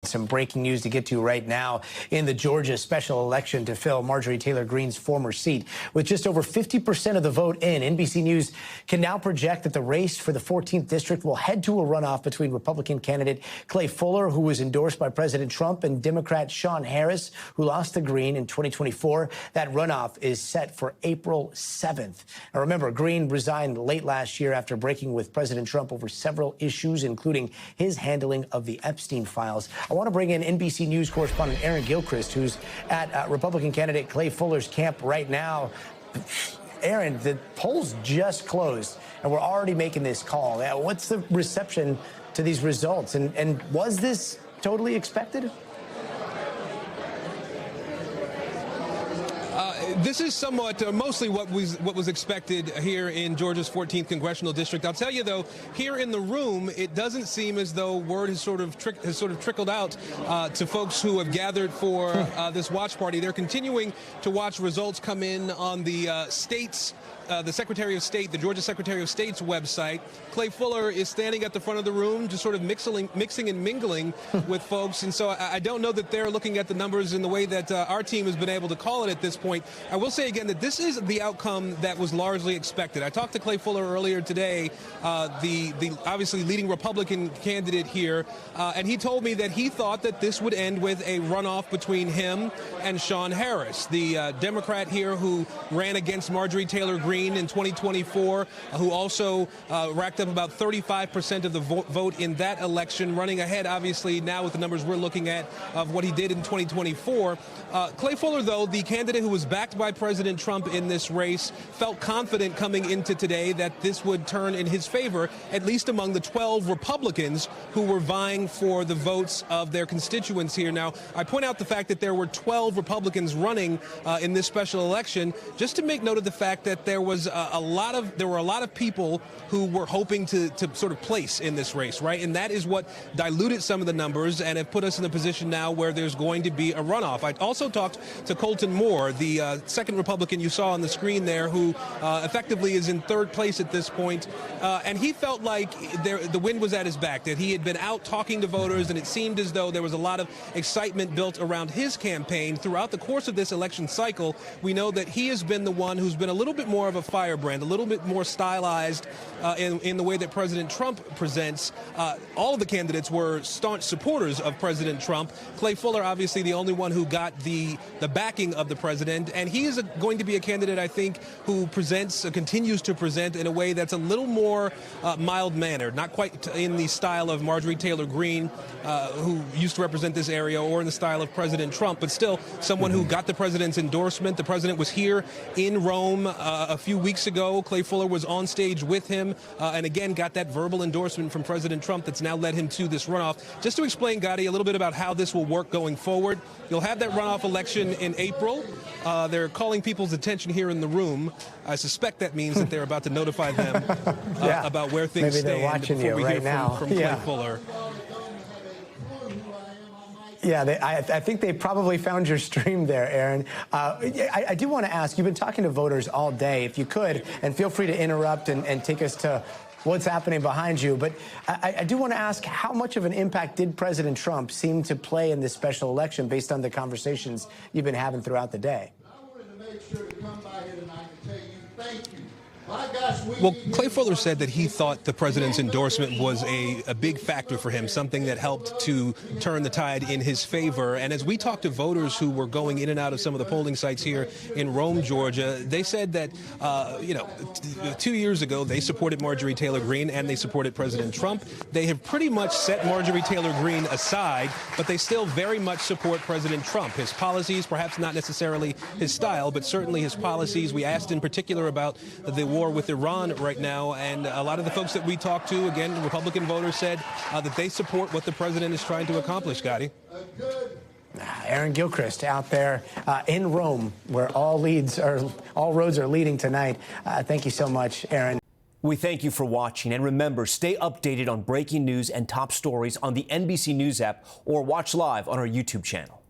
Some breaking news to get to right now in the Georgia special election to fill Marjorie Taylor Greene's former seat. With just over 50% of the vote in, NBC News can now project that the race for the 14th district will head to a runoff between Republican candidate Clay Fuller, who was endorsed by President Trump, and Democrat Shawn Harris, who lost to Greene in 2024. That runoff is set for April 7th. Now remember, Greene resigned late last year after breaking with President Trump over several issues, including his handling of the Epstein files. I want to bring in NBC News correspondent Aaron Gilchrist, who's at Republican candidate Clay Fuller's camp right now. Aaron, the polls just closed, and we're already making this call. What's the reception to these results? And was this totally expected? This is somewhat, mostly what was expected here in Georgia's 14th congressional district. I'll tell you, though, here in the room, it doesn't seem as though word has sort of trickled out to folks who have gathered for this watch party. They're continuing to watch results come in on the the Secretary of State, the Georgia Secretary of State's website. Clay Fuller is standing at the front of the room, just sort of mixing and mingling with folks. And so I don't know that they're looking at the numbers in the way that our team has been able to call it at this point. I will say again that this is the outcome that was largely expected. I talked to Clay Fuller earlier today, the obviously leading Republican candidate here, and he told me that he thought that this would end with a runoff between him and Shawn Harris, the Democrat here who ran against Marjorie Taylor Greene in 2024, who also racked up about 35% of the vote in that election, running ahead, obviously, now with the numbers we're looking at of what he did in 2024. Clay Fuller, though, the candidate who was backed by President Trump in this race, felt confident coming into today that this would turn in his favor, at least among the 12 Republicans who were vying for the votes of their constituents here. Now, I point out the fact that there were 12 Republicans running in this special election, just to make note of the fact that there were a lot of people who were hoping to sort of place in this race, right? And that is what diluted some of the numbers and have put us in a position now where there's going to be a runoff. I also talked to Colton Moore, the second Republican you saw on the screen there, who effectively is in third place at this point, and he felt like the wind was at his back, that he had been out talking to voters, and it seemed as though there was a lot of excitement built around his campaign throughout the course of this election cycle. We know that he has been the one who's been a little bit more of a firebrand, a little bit more stylized in the way that President Trump presents. All of the candidates were staunch supporters of President Trump. Clay Fuller, obviously, the only one who got the backing of the president, and he is going to be a candidate, I think, who continues to present in a way that's a little more mild-mannered, not quite in the style of Marjorie Taylor Greene, who used to represent this area, or in the style of President Trump, but still someone who got the president's endorsement. The president was here in Rome a few weeks ago. Clay Fuller was on stage with him, and again got that verbal endorsement from President Trump that's now led him to this runoff. Just to explain, Gotti, a little bit about how this will work going forward. You'll have that runoff election in April. They're calling people's attention here in the room. I suspect that means that they're about to notify them about where things stand before we hear from Clay Fuller. Yeah, I think they probably found your stream there, Aaron. I do want to ask, you've been talking to voters all day. If you could, and feel free to interrupt and take us to what's happening behind you, but I do want to ask, how much of an impact did President Trump seem to play in this special election based on the conversations you've been having throughout the day? I wanted to make sure to come by here tonight and tell you thank you. Well, Clay Fuller said that he thought the president's endorsement was a big factor for him, something that helped to turn the tide in his favor. And as we talked to voters who were going in and out of some of the polling sites here in Rome, Georgia, they said that, 2 years ago, they supported Marjorie Taylor Greene and they supported President Trump. They have pretty much set Marjorie Taylor Greene aside, but they still very much support President Trump. His policies, perhaps not necessarily his style, but certainly his policies. We asked in particular about the war with Iran right now, and a lot of the folks that we talked to, again, Republican voters, said that they support what the president is trying to accomplish, Gotti. Aaron Gilchrist out there in Rome, where all roads are leading tonight. Thank you so much, Aaron. We thank you for watching, and remember, stay updated on breaking news and top stories on the NBC News app or watch live on our YouTube channel.